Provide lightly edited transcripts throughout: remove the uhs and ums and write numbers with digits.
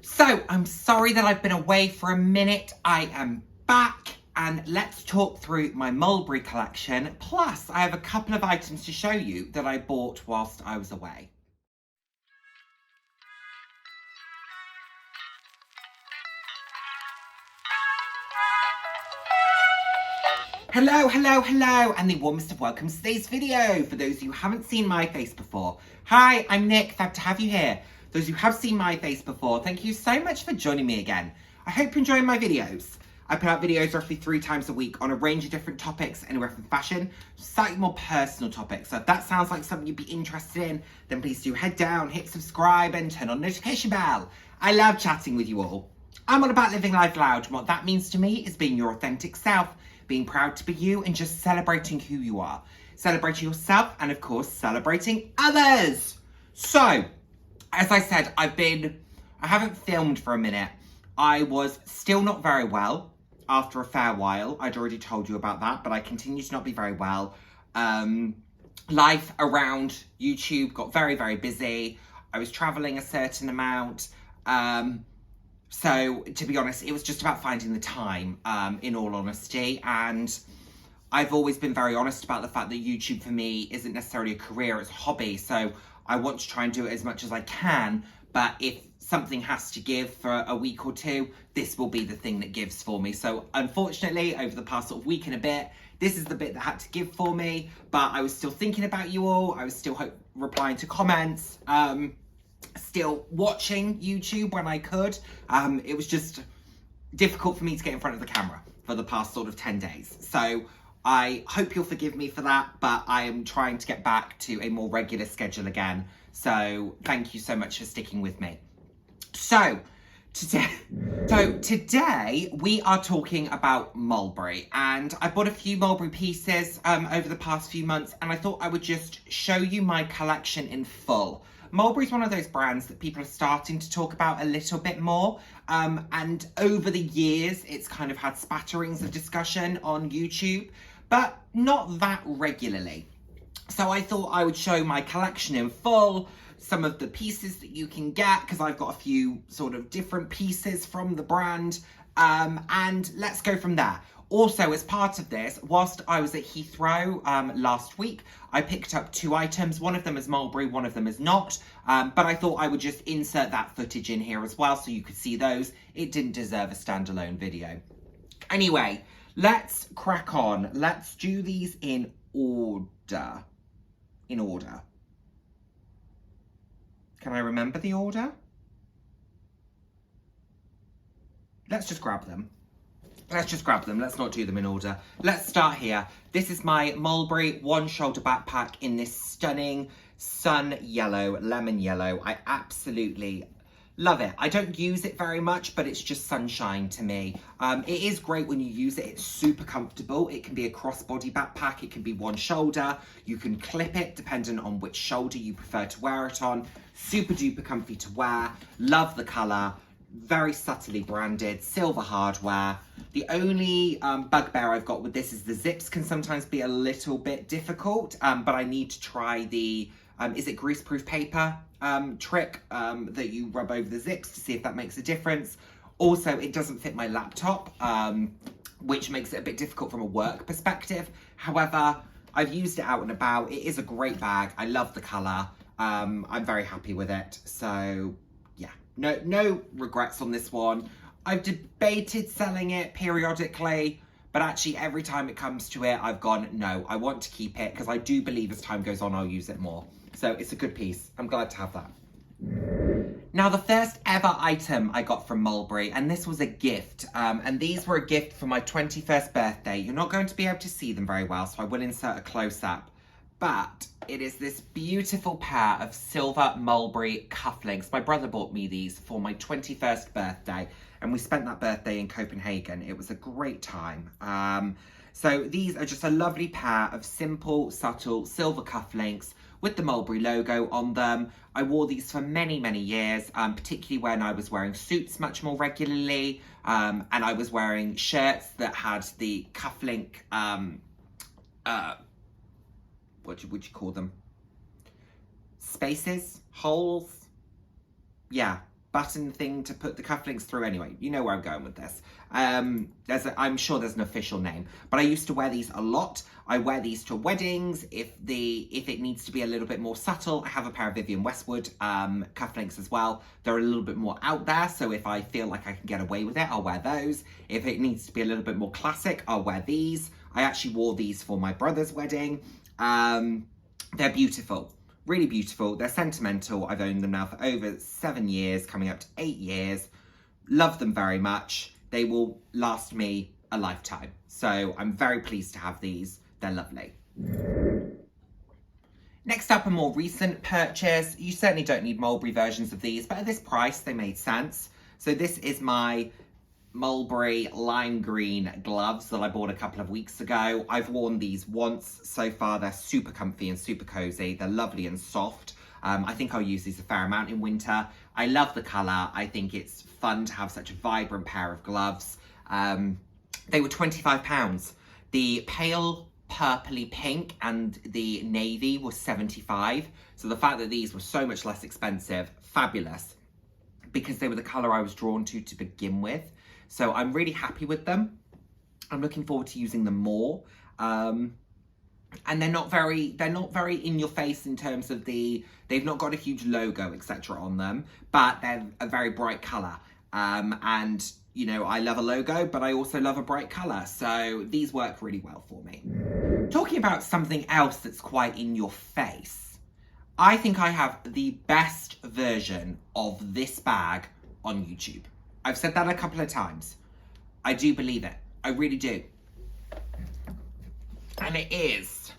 So, I'm sorry that I've been away for a minute. I am back and let's talk through my Mulberry collection. Plus, I have a couple of items to show you that I bought whilst I was away. Hello, and the warmest of welcomes to today's video. For those who haven't seen my face before, hi, I'm Nick, glad to have you here. Those who have seen my face before, thank you so much for joining me again. I hope you're enjoying my videos. I put out videos roughly 3 times a week on a range of different topics, anywhere from fashion, slightly more personal topics. So if that sounds like something you'd be interested in, then please do head down, hit subscribe and turn on the notification bell. I love chatting with you all. I'm all about living life loud, and what that means to me is being your authentic self, being proud to be you and just celebrating who you are. Celebrating yourself and of course celebrating others. So, as I said, I haven't filmed for a minute. I was still not very well after a fair while. I'd already told you about that, but I continue to not be very well. Life around YouTube got very, very busy. I was traveling a certain amount. So, to be honest, it was just about finding the time, in all honesty, and I've always been very honest about the fact that YouTube for me isn't necessarily a career, it's a hobby, so I want to try and do it as much as I can, but if something has to give for a week or two, this will be the thing that gives for me. So, unfortunately, over the past sort of week and a bit, this is the bit that had to give for me, but I was still thinking about you all, I was still replying to comments, still watching YouTube when I could. It was just difficult for me to get in front of the camera for the past sort of 10 days. So I hope you'll forgive me for that, but I am trying to get back to a more regular schedule again. So thank you so much for sticking with me. So today we are talking about Mulberry, and I bought a few Mulberry pieces over the past few months, and I thought I would just show you my collection in full. Mulberry's one of those brands that people are starting to talk about a little bit more, and over the years it's kind of had spatterings of discussion on YouTube, but not that regularly. So I thought I would show my collection in full, some of the pieces that you can get, because I've got a few sort of different pieces from the brand, and let's go from there. Also, as part of this, whilst I was at Heathrow last week, I picked up 2 items. One of them is Mulberry, one of them is not. But I thought I would just insert that footage in here as well so you could see those. It didn't deserve a standalone video. Anyway, let's crack on. Let's do these in order. Can I remember the order? Let's just grab them. Let's not do them in order. Let's start here. This is my Mulberry one-shoulder backpack in this stunning sun yellow, lemon yellow. I absolutely love it. I don't use it very much, but it's just sunshine to me. It is great when you use it. It's super comfortable. It can be a crossbody backpack. It can be one shoulder. You can clip it depending on which shoulder you prefer to wear it on. Super duper comfy to wear. Love the colour. Very subtly branded, silver hardware. The only bugbear I've got with this is the zips can sometimes be a little bit difficult, but I need to try the, is it greaseproof paper trick that you rub over the zips to see if that makes a difference. Also, it doesn't fit my laptop, which makes it a bit difficult from a work perspective. However, I've used it out and about. It is a great bag. I love the colour. I'm very happy with it. So no regrets on this one. I've debated selling it periodically, but actually every time it comes to it, I've gone, no, I want to keep it because I do believe as time goes on, I'll use it more. So it's a good piece. I'm glad to have that. Now, the first ever item I got from Mulberry, and this was a gift, and these were a gift for my 21st birthday. You're not going to be able to see them very well, so I will insert a close-up. But it is this beautiful pair of silver Mulberry cufflinks. My brother bought me these for my 21st birthday, and we spent that birthday in Copenhagen. It was a great time. So these are just a lovely pair of simple, subtle silver cufflinks with the Mulberry logo on them. I wore these for many, many years, particularly when I was wearing suits much more regularly, and I was wearing shirts that had the cufflink, what would you call them? Spaces? Holes? Yeah, button thing to put the cufflinks through. Anyway, you know where I'm going with this. I'm sure there's an official name, but I used to wear these a lot. I wear these to weddings. If it needs to be a little bit more subtle, I have a pair of Vivienne Westwood cufflinks as well. They're a little bit more out there, so if I feel like I can get away with it, I'll wear those. If it needs to be a little bit more classic, I'll wear these. I actually wore these for my brother's wedding. They're beautiful. Really beautiful. They're sentimental. I've owned them now for over 7 years, coming up to 8 years. Love them very much. They will last me a lifetime. So I'm very pleased to have these. They're lovely. Next up, a more recent purchase. You certainly don't need Mulberry versions of these, but at this price, they made sense. So this is my Mulberry lime green gloves that I bought a couple of weeks ago. I've worn these once so far. They're super comfy and super cozy. They're lovely and soft. I think I'll use these a fair amount in winter. I love the colour. I think it's fun to have such a vibrant pair of gloves. They were £25. The pale purpley pink and the navy was £75. So the fact that these were so much less expensive, fabulous, because they were the colour I was drawn to begin with. So I'm really happy with them. I'm looking forward to using them more. And they're not very in your face in terms of they've not got a huge logo, etc. on them, but they're a very bright colour. And you know, I love a logo, but I also love a bright colour. So these work really well for me. Talking about something else that's quite in your face, I think I have the best version of this bag on YouTube. I've said that a couple of times. I do believe it. I really do. And it is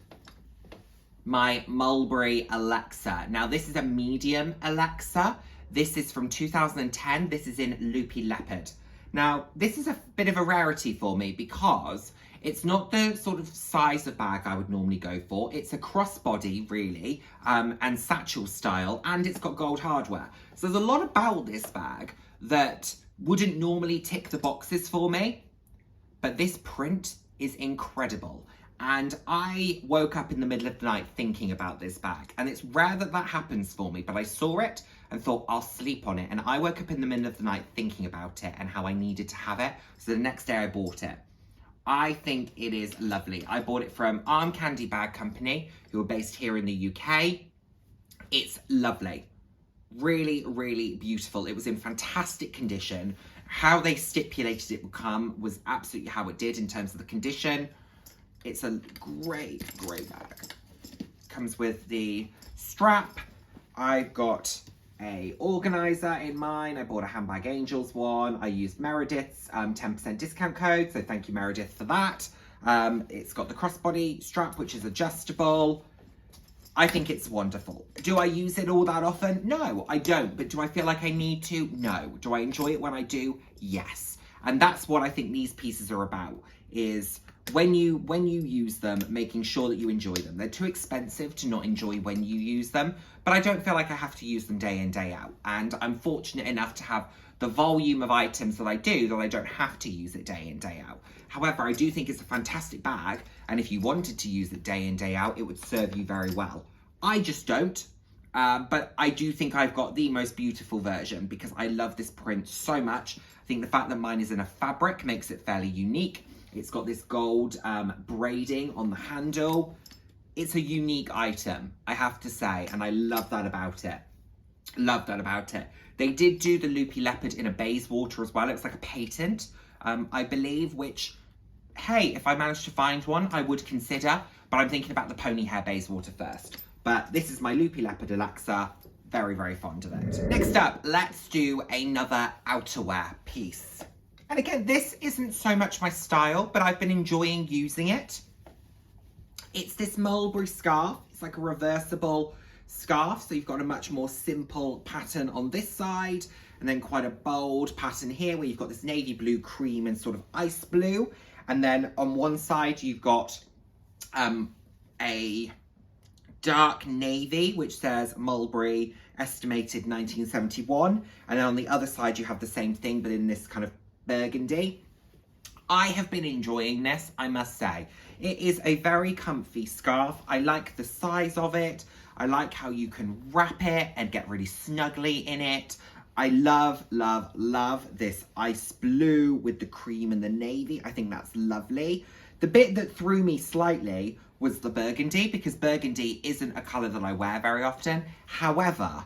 my Mulberry Alexa. Now, this is a medium Alexa. This is from 2010. This is in Loopy Leopard. Now, this is a bit of a rarity for me because it's not the sort of size of bag I would normally go for. It's a crossbody, really, and satchel style, and it's got gold hardware. So there's a lot about this bag that wouldn't normally tick the boxes for me, but this print is incredible. And I woke up in the middle of the night thinking about this bag, and it's rare that that happens for me, but I saw it and thought I'll sleep on it. And I woke up in the middle of the night thinking about it and how I needed to have it. So the next day I bought it. I think it is lovely. I bought it from Arm Candy Bag Company, who are based here in the UK. It's lovely. Really, really beautiful. It was in fantastic condition. How they stipulated it would come was absolutely how it did in terms of the condition. It's a great, great bag. Comes with the strap. I've got a organizer in mine. I bought a Handbag Angels one. I used Meredith's 10% discount code, so thank you, Meredith, for that. It's got the crossbody strap, which is adjustable. I think it's wonderful. Do I use it all that often? No, I don't. But do I feel like I need to? No. Do I enjoy it when I do? Yes. And that's what I think these pieces are about, is when you use them, making sure that you enjoy them. They're too expensive to not enjoy when you use them, but I don't feel like I have to use them day in, day out. And I'm fortunate enough to have the volume of items that I do that I don't have to use it day in, day out. However, I do think it's a fantastic bag, and if you wanted to use it day in, day out, it would serve you very well. I just don't, but I do think I've got the most beautiful version because I love this print so much. I think the fact that mine is in a fabric makes it fairly unique. It's got this gold braiding on the handle. It's a unique item, I have to say, and I love that about it. Love that about it. They did do the Loopy Leopard in a Bayswater as well. It was like a patent, I believe, which, hey, if I managed to find one, I would consider, but I'm thinking about the pony hair Bayswater first. But this is my Loopy Leopard Alexa. Very, very fond of it. Next up, let's do another outerwear piece. And again, this isn't so much my style, but I've been enjoying using it. It's this Mulberry scarf. It's like a reversible scarf. So you've got a much more simple pattern on this side, and then quite a bold pattern here where you've got this navy blue, cream, and sort of ice blue. And then on one side, you've got a dark navy, which says Mulberry estimated 1971. And then on the other side, you have the same thing, but in this kind of burgundy. I have been enjoying this, I must say. It is a very comfy scarf. I like the size of it. I like how you can wrap it and get really snuggly in it. I love, love, love this ice blue with the cream and the navy. I think that's lovely. The bit that threw me slightly was the burgundy, because burgundy isn't a colour that I wear very often. However,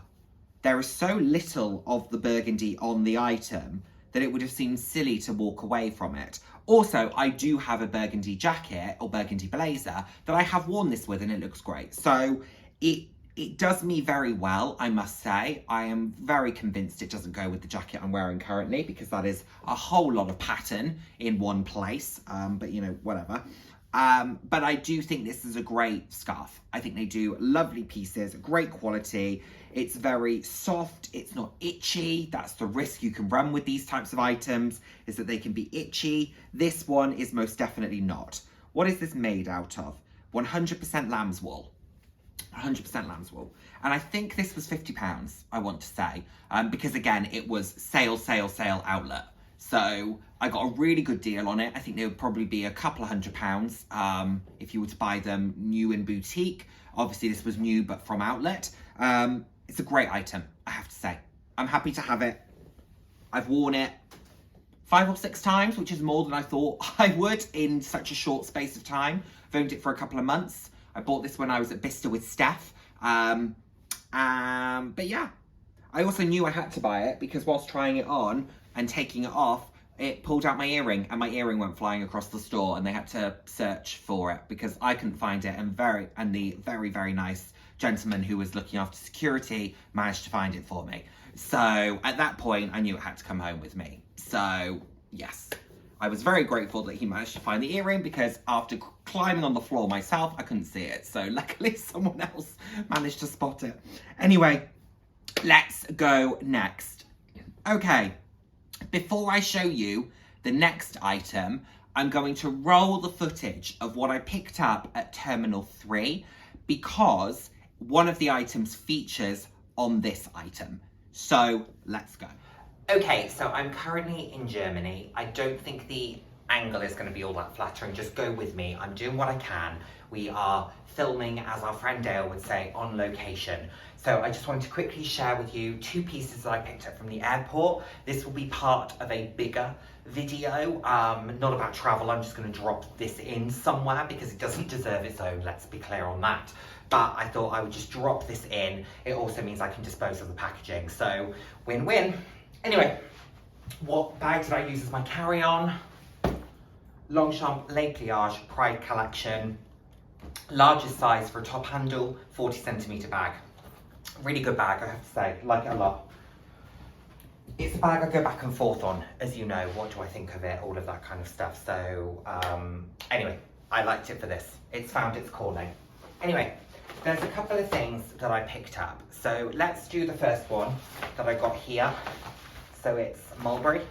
there is so little of the burgundy on the item that it would have seemed silly to walk away from it. Also, I do have a burgundy jacket or burgundy blazer that I have worn this with, and it looks great. So it does me very well, I must say. I am very convinced it doesn't go with the jacket I'm wearing currently, because that is a whole lot of pattern in one place, but you know, whatever. But I do think this is a great scarf. I think they do lovely pieces, great quality. It's very soft, it's not itchy. That's the risk you can run with these types of items, is that they can be itchy. This one is most definitely not. What is this made out of? 100% lamb's wool. 100% lamb's wool. And I think this was £50, I want to say, because again, it was sale outlet. So I got a really good deal on it. I think they would probably be a couple of £100 if you were to buy them new in boutique. Obviously this was new, but from outlet. It's a great item, I have to say. I'm happy to have it. I've worn it 5 or 6 times, which is more than I thought I would in such a short space of time. I've owned it for a couple of months. I bought this when I was at Bicester with Steph. But yeah, I also knew I had to buy it because whilst trying it on and taking it off, it pulled out my earring and my earring went flying across the store, and they had to search for it because I couldn't find it, and the very, very nice gentleman who was looking after security managed to find it for me. So at that point, I knew it had to come home with me. So yes, I was very grateful that he managed to find the earring, because after climbing on the floor myself, I couldn't see it. So luckily someone else managed to spot it. Anyway, let's go next. Okay, before I show you the next item, I'm going to roll the footage of what I picked up at Terminal 3, because one of the items features on this item. So let's go. Okay, so I'm currently in Germany. I don't think the angle is going to be all that flattering. Just go with me. I'm doing what I can. We are filming, as our friend Dale would say, on location. So I just wanted to quickly share with you 2 pieces that I picked up from the airport. This will be part of a bigger video, not about travel. I'm just going to drop this in somewhere because it doesn't deserve its own, let's be clear on that. But I thought I would just drop this in. It also means I can dispose of the packaging. So win-win. Anyway, what bag did I use as my carry-on? Longchamp Les Pliages Pride Collection. Largest size for a top handle, 40cm bag. Really good bag, I have to say. Like it a lot. It's a bag I go back and forth on, as you know. What do I think of it? All of that kind of stuff. So, anyway, I liked it for this. It's found its calling. Anyway, there's a couple of things that I picked up. So let's do the first one that I got here. So it's Mulberry.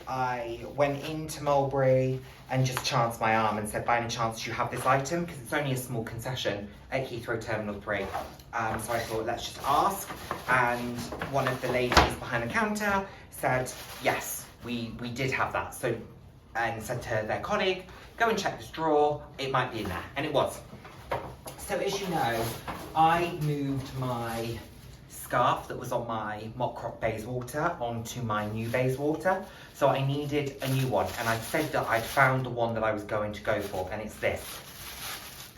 I went into Mulberry and just chanced my arm and said, by any chance do you have this item? Because it's only a small concession at Heathrow Terminal 3. So I thought, let's just ask. And one of the ladies behind the counter said, yes, we did have that. So, and said to their colleague, go and check this drawer, it might be in there. And it was. So as you know, I moved my scarf that was on my mock crop Bayswater onto my new Bayswater. So I needed a new one, and I said that I'd found the one that I was going to go for, and it's this.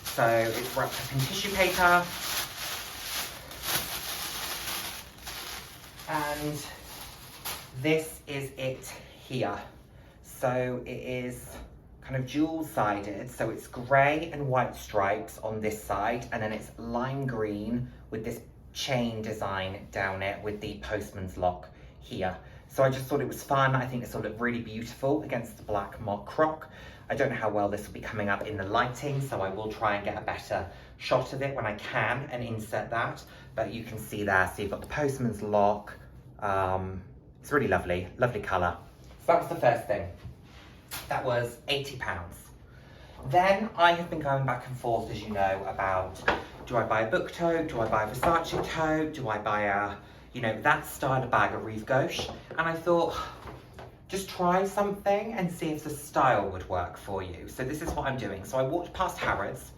So it's wrapped up in tissue paper, and this is it here. So it is kind of dual-sided, so it's grey and white stripes on this side, and then it's lime green with this chain design down it with the postman's lock here. So I just thought it was fun. I think this will look really beautiful against the black mock croc. I don't know how well this will be coming up in the lighting, so I will try and get a better shot of it when I can and insert that. But you can see there, so you've got the postman's lock. It's really lovely, lovely colour. So that was the first thing. That was £80. Then I have been going back and forth, as you know, about do I buy a book tote, do I buy a Versace tote, do I buy a, you know, that style of bag, a Rive Gauche? And I thought, just try something and see if the style would work for you. So this is what I'm doing. So I walked past Harrods,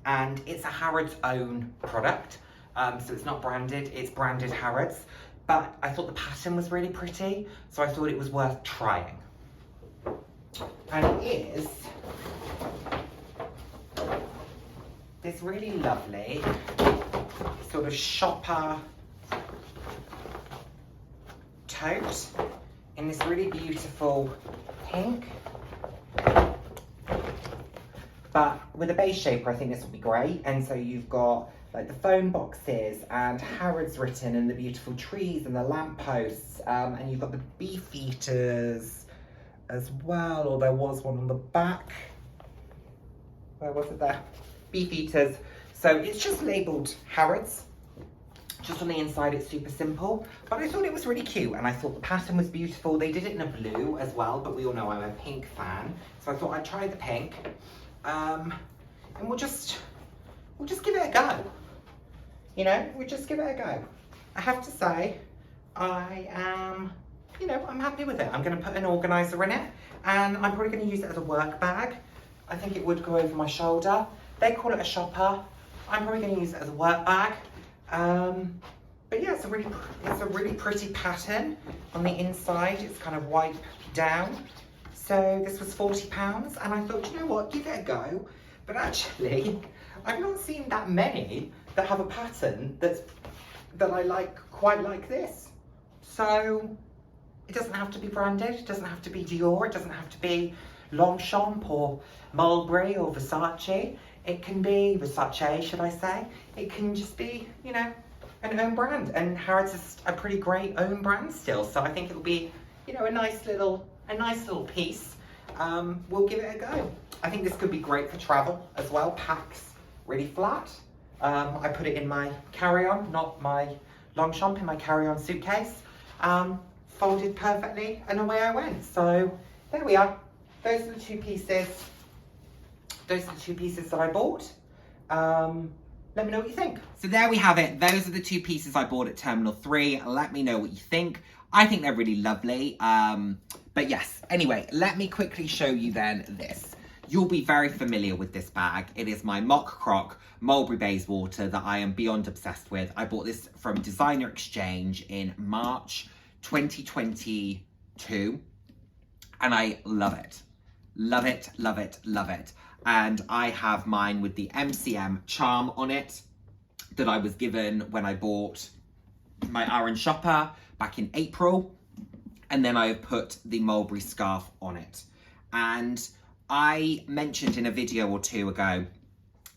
and it's a Harrods own product. So it's not branded, it's branded Harrods. but I thought the pattern was really pretty, so I thought it was worth trying. And it is this really lovely sort of shopper tote in this really beautiful pink. But with a base shaper, I think this will be great. And so you've got like the phone boxes and Harrods written and the beautiful trees and the lampposts. And you've got the beef eaters as well, or there was one on the back. Where was it there? Beef eaters. So it's just labelled Harrods. Just on the inside, it's super simple. But I thought it was really cute, and I thought the pattern was beautiful. They did it in a blue as well, but we all know I'm a pink fan. So I thought I'd try the pink. And we'll just give it a go. You know, we'll just give it a go. I have to say, I am, you know, I'm happy with it. I'm going to put an organiser in it, and I'm probably going to use it as a work bag. I think it would go over my shoulder. They call it a shopper. I'm probably going to use it as a work bag. But yeah, it's a really pretty pattern on the inside. It's kind of wiped down. So this was £40, and I thought, you know what, give it a go. But actually, I've not seen that many that have a pattern that I like quite like this. So it doesn't have to be branded, it doesn't have to be Dior, it doesn't have to be Longchamp or Mulberry or Versace. It can be Versace, should I say. It can just be, you know, an own brand. And Harrods is a pretty great own brand still. So I think it'll be, you know, a nice little piece. We'll give it a go. I think this could be great for travel as well. Packs really flat. I put it in my carry-on, not my Longchamp, in my carry-on suitcase. Folded perfectly, and away I went. So there we are. Those are the two pieces. Those are the two pieces that I bought. Let me know what you think. So there we have it. Those are the two pieces I bought at Terminal 3. Let me know what you think. I think they're really lovely. But yes, anyway, let me quickly show you then this. You'll be very familiar with this bag. It is my Mock Croc Mulberry Bayswater that I am beyond obsessed with. I bought this from Designer Exchange in March 2022. And I love it. Love it, love it, love it. And I have mine with the MCM charm on it that I was given when I bought my Aran shopper back in April. And then I have put the Mulberry scarf on it. And I mentioned in a video or two ago,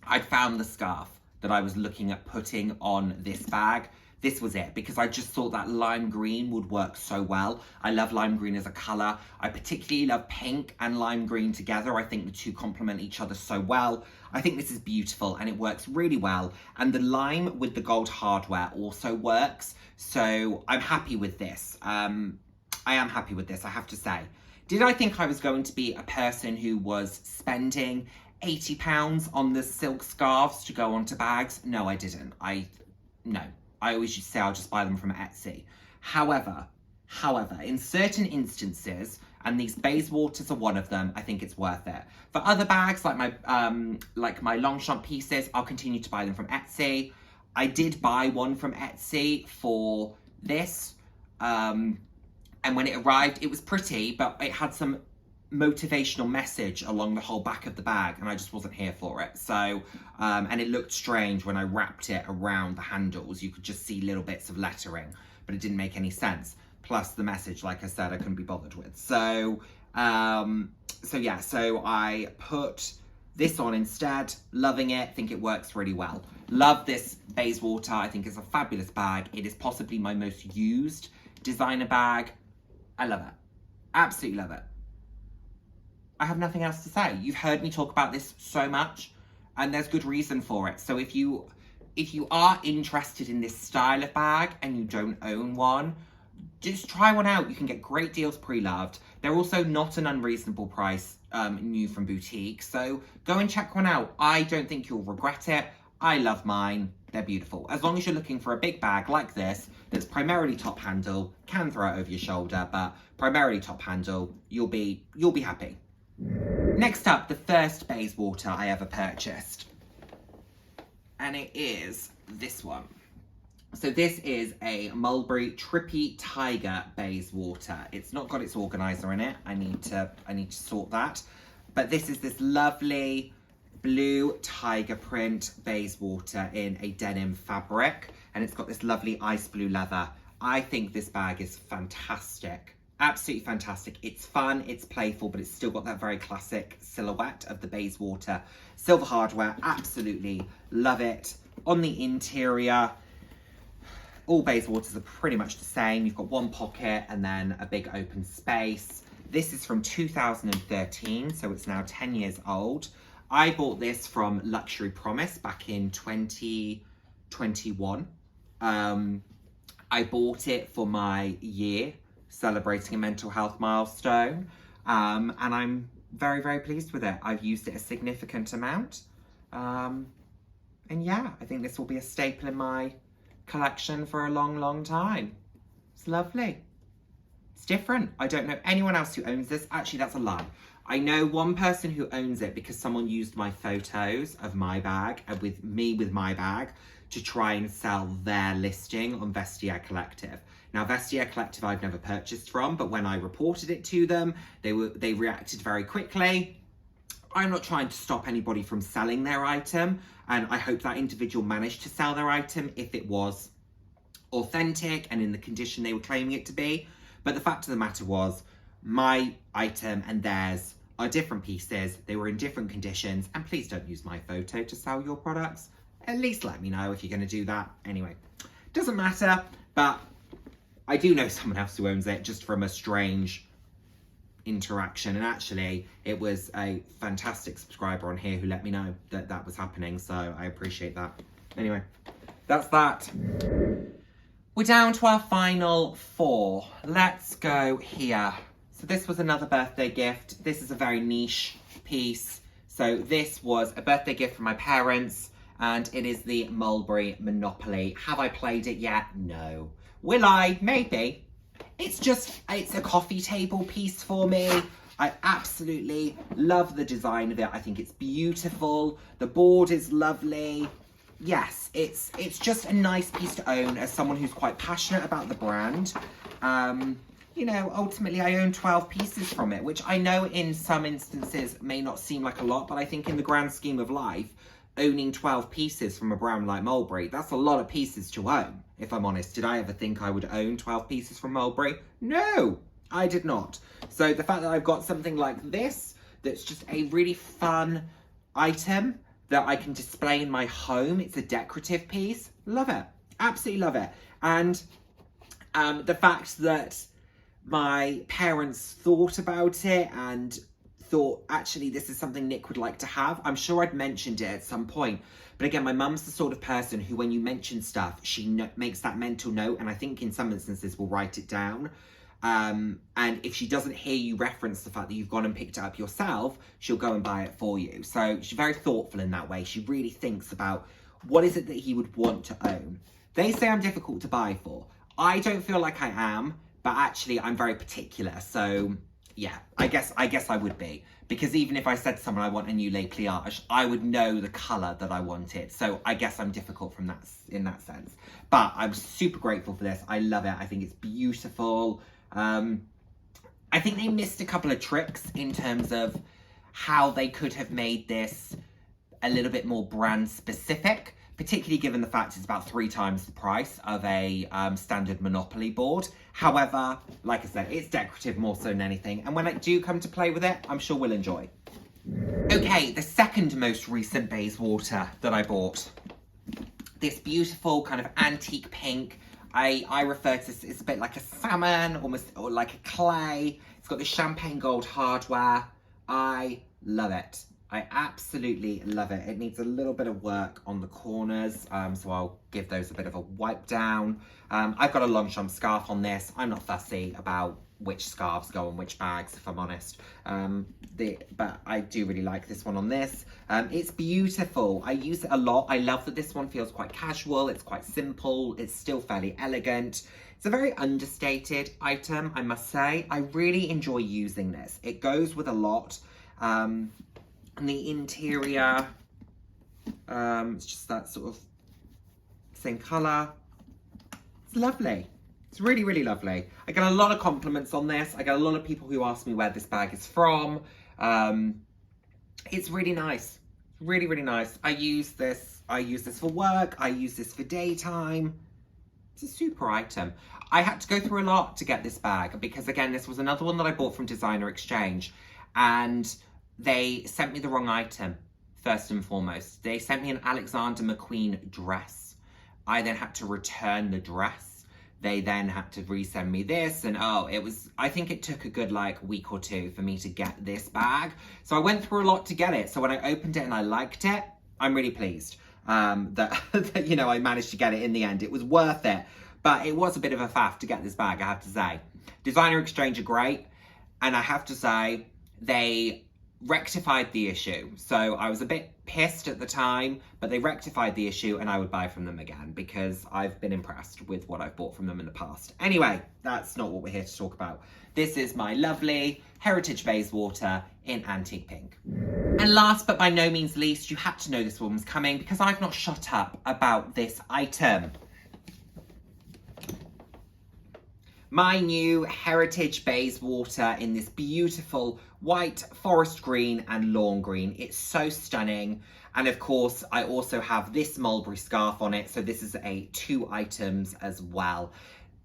I'd found the scarf that I was looking at putting on this bag. This was it, because I just thought that lime green would work so well. I love lime green as a colour. I particularly love pink and lime green together. I think the two complement each other so well. I think this is beautiful and it works really well. And the lime with the gold hardware also works. So I'm happy with this. I am happy with this, I have to say. Did I think I was going to be a person who was spending £80 on the silk scarves to go onto bags? No, I didn't. No. I always used to say I'll just buy them from Etsy. However, in certain instances, and these Bayswaters are one of them, I think it's worth it. For other bags, like my Longchamp pieces, I'll continue to buy them from Etsy. I did buy one from Etsy for this, and when it arrived, it was pretty, but it had some motivational message along the whole back of the bag, and I just wasn't here for it. So and it looked strange when I wrapped it around the handles. You could just see little bits of lettering, but it didn't make any sense. Plus the message, like I said, I couldn't be bothered with. So yeah, so I put this on instead. Loving it, think it works really well. Love this Bayswater. I think it's a fabulous bag. It is possibly my most used designer bag. I love it, absolutely love it. I have nothing else to say. You've heard me talk about this so much, and there's good reason for it. So if you are interested in this style of bag and you don't own one, just try one out. You can get great deals pre-loved. They're also not an unreasonable price, new from boutique. So go and check one out. I don't think you'll regret it. I love mine. They're beautiful. As long as you're looking for a big bag like this, that's primarily top handle, can throw it over your shoulder, but primarily top handle, you'll be happy. Next up, the first Bayswater I ever purchased. And it is this one. So this is a Mulberry Trippy Tiger Bayswater. It's not got its organizer in it. I need to sort that. But this is this lovely blue tiger print Bayswater in a denim fabric. And it's got this lovely ice blue leather. I think this bag is fantastic. Absolutely fantastic. It's fun, it's playful, but it's still got that very classic silhouette of the Bayswater. Silver hardware, absolutely love it. On the interior, all Bayswaters are pretty much the same. You've got one pocket and then a big open space. This is from 2013, so it's now 10 years old. I bought this from Luxury Promise back in 2021. I bought it for my year, celebrating a mental health milestone. And I'm very, very pleased with it. I've used it a significant amount. And yeah, I think this will be a staple in my collection for a long, long time. It's lovely. It's different. I don't know anyone else who owns this. Actually, that's a lie. I know one person who owns it because someone used my photos of my bag and with my bag to try and sell their listing on Vestiaire Collective. Now, Vestiaire Collective I've never purchased from, but when I reported it to them, they reacted very quickly. I'm not trying to stop anybody from selling their item, and I hope that individual managed to sell their item if it was authentic and in the condition they were claiming it to be. But the fact of the matter was, my item and theirs are different pieces. They were in different conditions, and please don't use my photo to sell your products. At least let me know if you're going to do that. Anyway, doesn't matter, but I do know someone else who owns it just from a strange interaction, and actually it was a fantastic subscriber on here who let me know that that was happening, so I appreciate that. Anyway, that's that. We're down to our final four. Let's go here. So this was another birthday gift. This is a very niche piece. So this was a birthday gift from my parents, and it is the Mulberry Monopoly. Have I played it yet? No. Will I? Maybe. It's a coffee table piece for me. I absolutely love the design of it. I think it's beautiful. The board is lovely. Yes, it's just a nice piece to own as someone who's quite passionate about the brand. You know, ultimately I own 12 pieces from it, which I know in some instances may not seem like a lot, but I think in the grand scheme of life, owning 12 pieces from a brand like Mulberry, that's a lot of pieces to own, if I'm honest. Did I ever think I would own 12 pieces from Mulberry? No, I did not. So the fact that I've got something like this, that's just a really fun item that I can display in my home, it's a decorative piece, love it, absolutely love it. And the fact that my parents thought about it and thought, actually, this is something Nick would like to have. I'm sure I'd mentioned it at some point. But again, my mum's the sort of person who, when you mention stuff, she makes that mental note. And I think in some instances will write it down. And if she doesn't hear you reference the fact that you've gone and picked it up yourself, she'll go and buy it for you. So she's very thoughtful in that way. She really thinks about what is it that he would want to own. They say I'm difficult to buy for. I don't feel like I am, but actually I'm very particular. So yeah, I guess I would be, because even if I said to someone I want a new lait pliage, I would know the colour that I wanted. So I guess I'm difficult from that in that sense. But I'm super grateful for this. I love it. I think it's beautiful. I think they missed a couple of tricks in terms of how they could have made this a little bit more brand specific, particularly given the fact it's about 3 times the price of a standard Monopoly board. However, like I said, it's decorative more so than anything. And when I do come to play with it, I'm sure we'll enjoy. Okay, the second most recent Bayswater that I bought. This beautiful kind of antique pink. I refer to this, it's a bit like a salmon, almost, or like a clay. It's got this champagne gold hardware. I love it. I absolutely love it. It needs a little bit of work on the corners, so I'll give those a bit of a wipe down. I've got a Longchamp scarf on this. I'm not fussy about which scarves go on which bags, if I'm honest. But I do really like this one on this. It's beautiful. I use it a lot. I love that this one feels quite casual. It's quite simple. It's still fairly elegant. It's a very understated item, I must say. I really enjoy using this. It goes with a lot. And the interior, it's just that sort of same colour. It's lovely. It's really, really lovely. I get a lot of compliments on this. I get a lot of people who ask me where this bag is from. It's really nice. Really, really nice. I use this for work. I use this for daytime. It's a super item. I had to go through a lot to get this bag because, again, this was another one that I bought from Designer Exchange, and they sent me the wrong item, first and foremost. They sent me an Alexander McQueen dress. I then had to return the dress. They then had to resend me this, and I think it took a good week or two for me to get this bag. So I went through a lot to get it. So when I opened it and I liked it, I'm really pleased that I managed to get it in the end. It was worth it, but it was a bit of a faff to get this bag, I have to say. Designer Exchange are great, and I have to say they rectified the issue. So I was a bit pissed at the time, but they rectified the issue, and I would buy from them again because I've been impressed with what I've bought from them in the past. Anyway, that's not what we're here to talk about. This is my lovely Heritage Bayswater in Antique Pink. And last but by no means least, you had to know this one was coming because I've not shut up about this item. My new Heritage Bayswater in this beautiful white forest green and lawn green. It's so stunning. And of course, I also have this mulberry scarf on it. So this is a 2 items as well.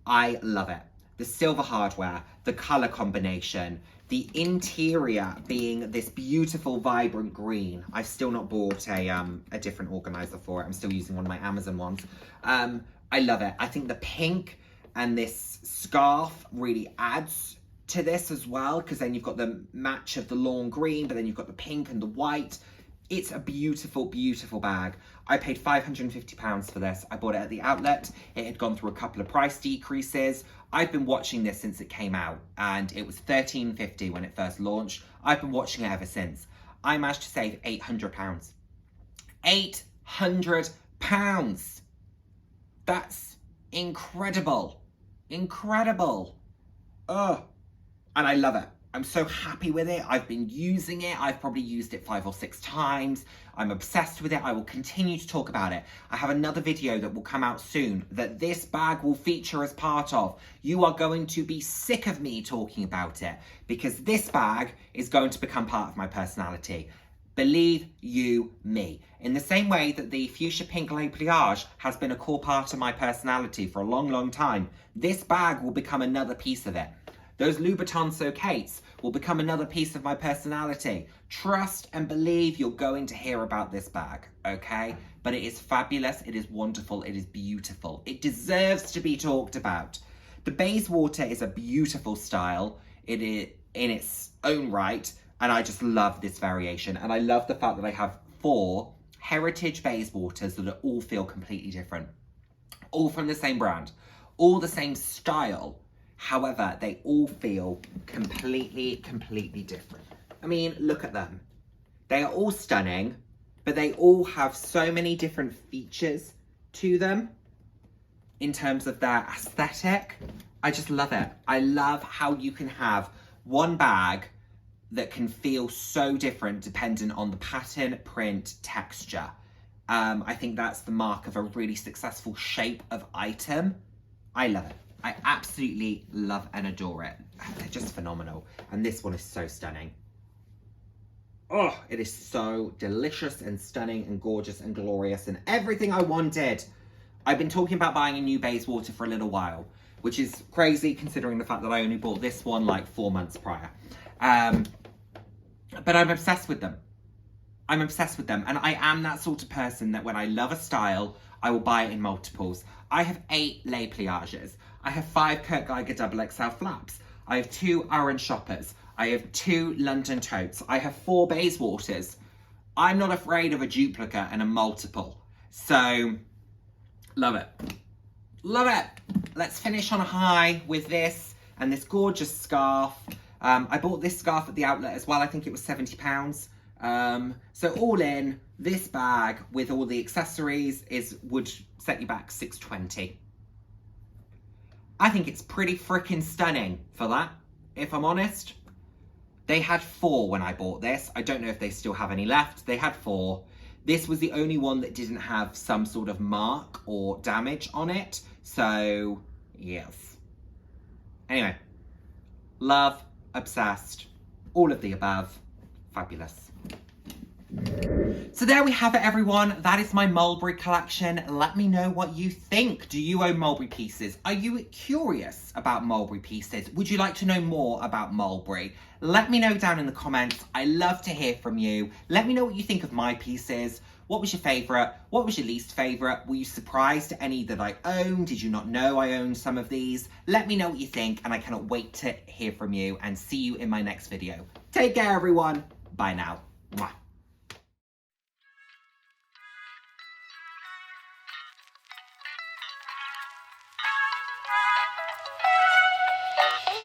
I love it. The silver hardware, the color combination, the interior being this beautiful, vibrant green. I've still not bought a different organizer for it. I'm still using one of my Amazon ones. I love it. I think the pink and this scarf really adds to this as well, because then you've got the match of the lawn green, but then you've got the pink and the white. It's a beautiful, beautiful bag. I paid £550 for this. I bought it at the outlet. It had gone through a couple of price decreases. I've been watching this since it came out, and it was £13.50 when it first launched. I've been watching it ever since. I managed to save £800. £800! That's incredible. Incredible. Ugh. And I love it. I'm so happy with it. I've been using it. I've probably used it 5 or 6 times. I'm obsessed with it. I will continue to talk about it. I have another video that will come out soon that this bag will feature as part of. You are going to be sick of me talking about it because this bag is going to become part of my personality. Believe you me. In the same way that the fuchsia pink lait pliage has been a core part of my personality for a long, long time, this bag will become another piece of it. Those Louboutin Socates will become another piece of my personality. Trust and believe you're going to hear about this bag, okay? But it is fabulous, it is wonderful, it is beautiful. It deserves to be talked about. The Bayswater is a beautiful style. It is in its own right, and I just love this variation. And I love the fact that I have 4 Heritage Bayswaters that all feel completely different. All from the same brand, all the same style. However, they all feel completely, completely different. I mean, look at them. They are all stunning, but they all have so many different features to them in terms of their aesthetic. I just love it. I love how you can have one bag that can feel so different depending on the pattern, print, texture. I think that's the mark of a really successful shape of item. I love it. I absolutely love and adore it. They're just phenomenal. And this one is so stunning. Oh, it is so delicious and stunning and gorgeous and glorious and everything I wanted. I've been talking about buying a new Bayswater for a little while, which is crazy considering the fact that I only bought this one like 4 months prior. But I'm obsessed with them. I'm obsessed with them. And I am that sort of person that when I love a style, I will buy it in multiples. I have 8 lait pliages. I have 5 Kurt Geiger XXL flaps. I have 2 orange shoppers. I have 2 London totes. I have 4 Bayswaters. I'm not afraid of a duplicate and a multiple. So, love it. Love it. Let's finish on a high with this and this gorgeous scarf. I bought this scarf at the outlet as well. I think it was £70. So all in, this bag with all the accessories would set you back £620. I think it's pretty freaking stunning for that, if I'm honest. They had 4 when I bought this. I don't know if they still have any left. They had 4. This was the only one that didn't have some sort of mark or damage on it. So, yes. Anyway, love, obsessed, all of the above, fabulous. So there we have it, everyone. That is my Mulberry collection. Let me know what you think. Do you own Mulberry pieces? Are you curious about Mulberry pieces? Would you like to know more about Mulberry? Let me know down in the comments. I love to hear from you. Let me know what you think of my pieces. What was your favourite? What was your least favourite? Were you surprised at any that I owned? Did you not know I owned some of these? Let me know what you think, and I cannot wait to hear from you and see you in my next video. Take care, everyone. Bye now.